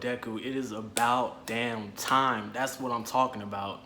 Deku, it is about damn time. That's what I'm talking about.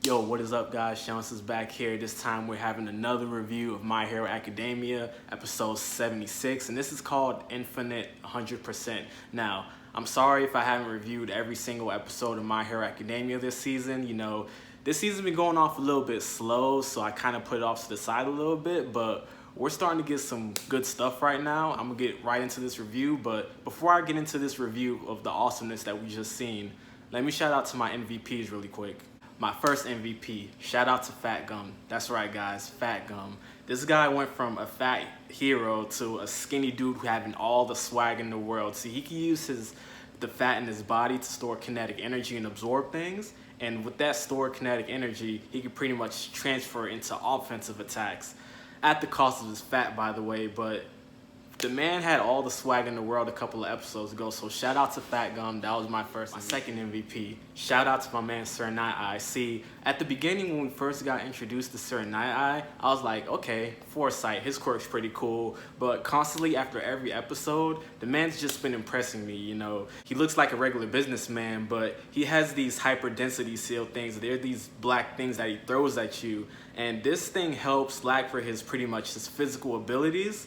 Yo, what is up, guys? Shance is back here. This time we're having another review of My Hero Academia, episode 76, and this is called Infinite 100%. Now, I'm sorry if I haven't reviewed every single episode of My Hero Academia this season. You know, this season's been going off a little bit slow, so I kind of put it off to the side a little bit, but we're starting to get some good stuff right now. I'm gonna get right into this review, but before I get into this review of the awesomeness that we just seen, let me shout out to my MVPs really quick. My first MVP, shout out to Fat Gum. That's right, guys, Fat Gum. This guy went from a fat hero to a skinny dude who having all the swag in the world. See, he can use the fat in his body to store kinetic energy and absorb things. And with that stored kinetic energy, he can pretty much transfer into offensive attacks. At the cost of his fat, by the way, but the man had all the swag in the world a couple of episodes ago, so shout out to Fat Gum. That was my second MVP. Shout out to my man Sir Night-Eye. See, at the beginning when we first got introduced to Sir Night-Eye, I was like, okay, Foresight, his quirk's pretty cool, but constantly after every episode, the man's just been impressing me, you know. He looks like a regular businessman, but he has these hyper-density seal things. They're these black things that he throws at you, and this thing helps lack for his pretty much his physical abilities.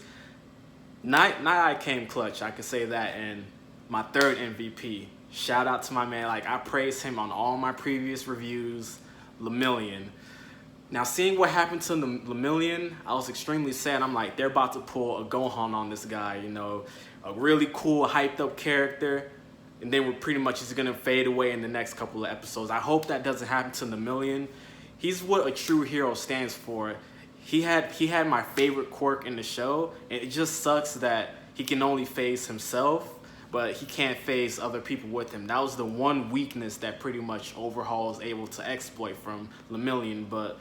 Night-Eye came clutch, I can say that, and my third MVP. Shout out to my man, like I praised him on all my previous reviews, Lemillion. Now seeing what happened to Lemillion, I was extremely sad. I'm like, they're about to pull a Gohan on this guy, you know, a really cool, hyped up character, and then we're pretty much just gonna fade away in the next couple of episodes. I hope that doesn't happen to Lemillion. He's what a true hero stands for. He had my favorite quirk in the show, and it just sucks that he can only face himself, but he can't face other people with him. That was the one weakness that pretty much Overhaul is able to exploit from Lemillion. But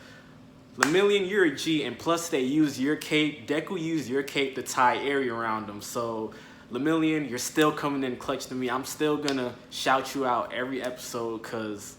Lemillion, you're a G, and plus they use your cape. Deku used your cape to tie Aries around him. So Lemillion, you're still coming in clutch to me. I'm still gonna shout you out every episode because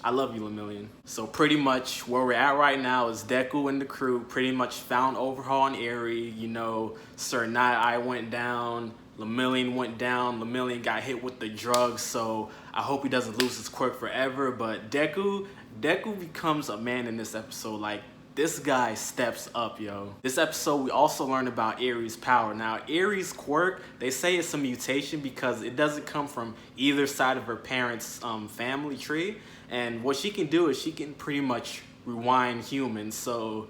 I love you, Lemillion. So pretty much where we're at right now is Deku and the crew pretty much found Overhaul and Aries. You know, Sir Night-Eye went down, Lemillion went down, Lemillion got hit with the drugs, so I hope he doesn't lose his quirk forever. But Deku becomes a man in this episode. Like, this guy steps up, yo. This episode, we also learned about Aries' power. Now, Aries' quirk, they say it's a mutation because it doesn't come from either side of her parents' family tree. And what she can do is she can pretty much rewind humans. So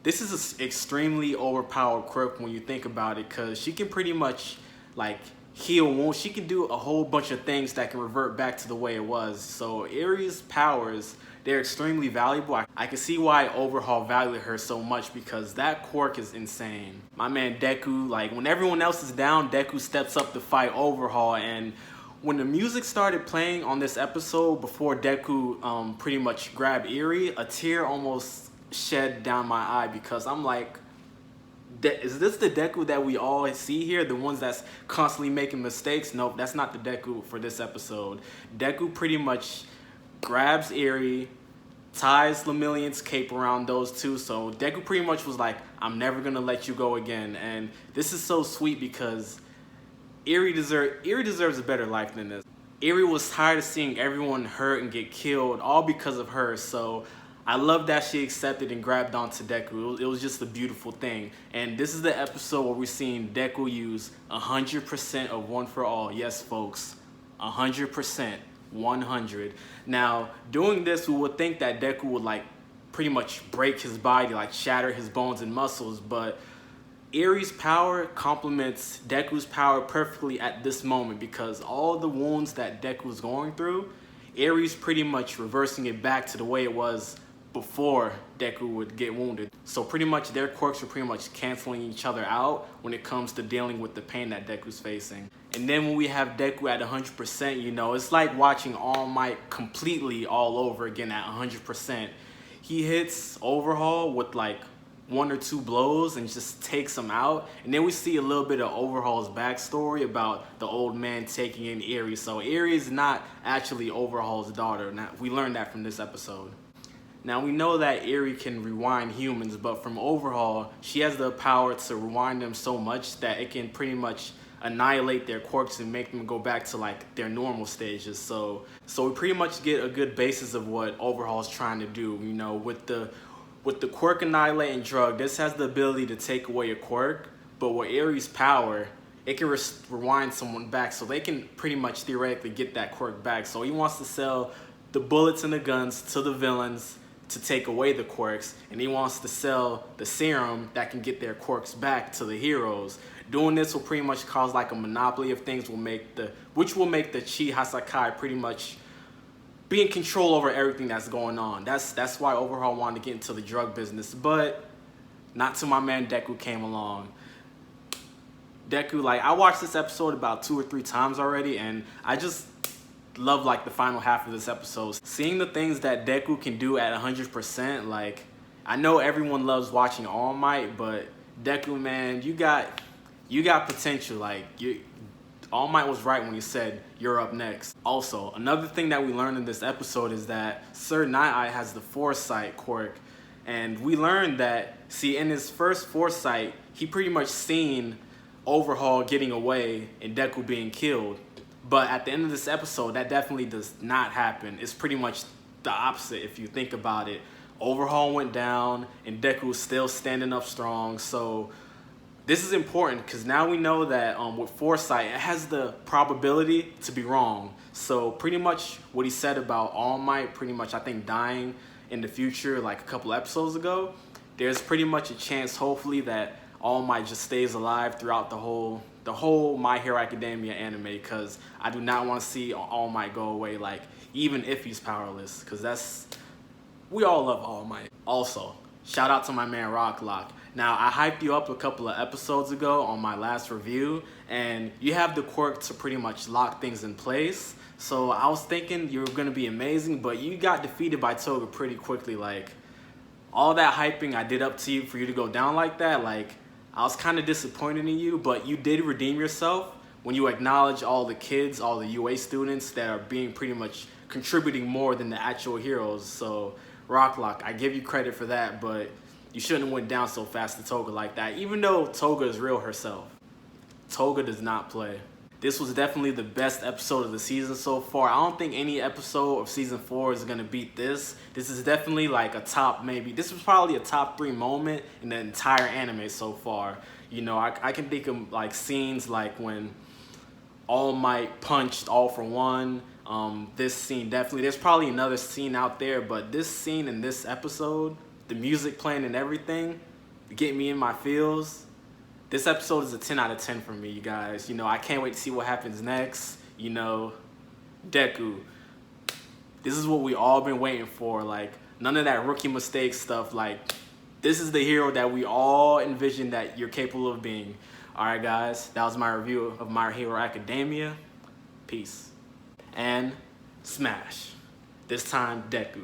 this is an extremely overpowered quirk when you think about it, because she can pretty much like heal wounds. She can do a whole bunch of things that can revert back to the way it was. So Aries' powers, they're extremely valuable. I can see why Overhaul valued her so much, because that quirk is insane. My man Deku, like when everyone else is down, Deku steps up to fight Overhaul. And when the music started playing on this episode before Deku pretty much grabbed Aries, a tear almost shed down my eye, because I'm like, is this the Deku that we all see here? The ones that's constantly making mistakes? Nope, that's not the Deku for this episode. Deku pretty much grabs Aries, ties Lemillion's cape around those two. So Deku pretty much was like, I'm never gonna let you go again. And this is so sweet because Aries deserves a better life than this. Aries was tired of seeing everyone hurt and get killed, all because of her. So I love that she accepted and grabbed onto Deku. It was just a beautiful thing. And this is the episode where we're seeing Deku use 100% of One for All. Yes, folks, 100%, 100. Now, doing this, we would think that Deku would like pretty much break his body, like shatter his bones and muscles, but Aries' power complements Deku's power perfectly at this moment, because all the wounds that Deku's going through, Aries pretty much reversing it back to the way it was before Deku would get wounded. So pretty much their quirks are pretty much canceling each other out when it comes to dealing with the pain that Deku's facing. And then when we have Deku at 100%, you know, it's like watching All Might completely all over again at 100%. He hits Overhaul with like 1 or 2 blows and just takes him out. And then we see a little bit of Overhaul's backstory about the old man taking in Aries. So Aries is not actually Overhaul's daughter. Now, we learned that from this episode. Now we know that Aries can rewind humans, but from Overhaul, she has the power to rewind them so much that it can pretty much annihilate their quirks and make them go back to like their normal stages. So we pretty much get a good basis of what Overhaul is trying to do. You know, with the quirk annihilating drug, this has the ability to take away a quirk, but with Aries' power, it can rewind someone back, so they can pretty much theoretically get that quirk back. So he wants to sell the bullets and the guns to the villains to take away the quirks, and he wants to sell the serum that can get their quirks back to the heroes. Doing this will pretty much cause like a monopoly of things, which will make the Chi Hasakai pretty much be in control over everything that's going on. That's why Overhaul wanted to get into the drug business, but not till my man Deku came along. Deku, like, I watched this episode about 2 or 3 times already, and I just love like the final half of this episode. Seeing the things that Deku can do at 100%, like, I know everyone loves watching All Might, but Deku, man, you got potential. Like, All Might was right when he said you're up next. Also, another thing that we learned in this episode is that Sir Night-Eye has the Foresight quirk, and we learned that, see, in his first Foresight, he pretty much seen Overhaul getting away and Deku being killed. But at the end of this episode, that definitely does not happen. It's pretty much the opposite if you think about it. Overhaul went down and Deku is still standing up strong. So this is important because now we know that with Foresight, it has the probability to be wrong. So pretty much what he said about All Might, pretty much I think dying in the future like a couple episodes ago, there's pretty much a chance hopefully that All Might just stays alive throughout the whole My Hero Academia anime, because I do not want to see All Might go away, like, even if he's powerless, because we all love All Might. Also, shout out to my man Rocklock. Now, I hyped you up a couple of episodes ago on my last review, and you have the quirk to pretty much lock things in place. So I was thinking you were going to be amazing, but you got defeated by Toga pretty quickly. Like, all that hyping I did up to you for you to go down like that, like, I was kind of disappointed in you, but you did redeem yourself when you acknowledge all the kids, all the UA students that are being pretty much contributing more than the actual heroes. So Rocklock, I give you credit for that, but you shouldn't have went down so fast to Toga like that, even though Toga is real herself. Toga does not play. This was definitely the best episode of the season so far. I don't think any episode of season 4 is gonna beat this. This is definitely like a top, this was probably a top 3 moment in the entire anime so far. You know, I can think of like scenes like when All Might punched All for One. This scene definitely, there's probably another scene out there, but this scene in this episode, the music playing and everything, get me in my feels. This episode is a 10 out of 10 for me, you guys. You know, I can't wait to see what happens next. You know, Deku. This is what we all been waiting for. Like, none of that rookie mistake stuff. Like, this is the hero that we all envisioned that you're capable of being. All right, guys. That was my review of My Hero Academia. Peace. And smash. This time, Deku.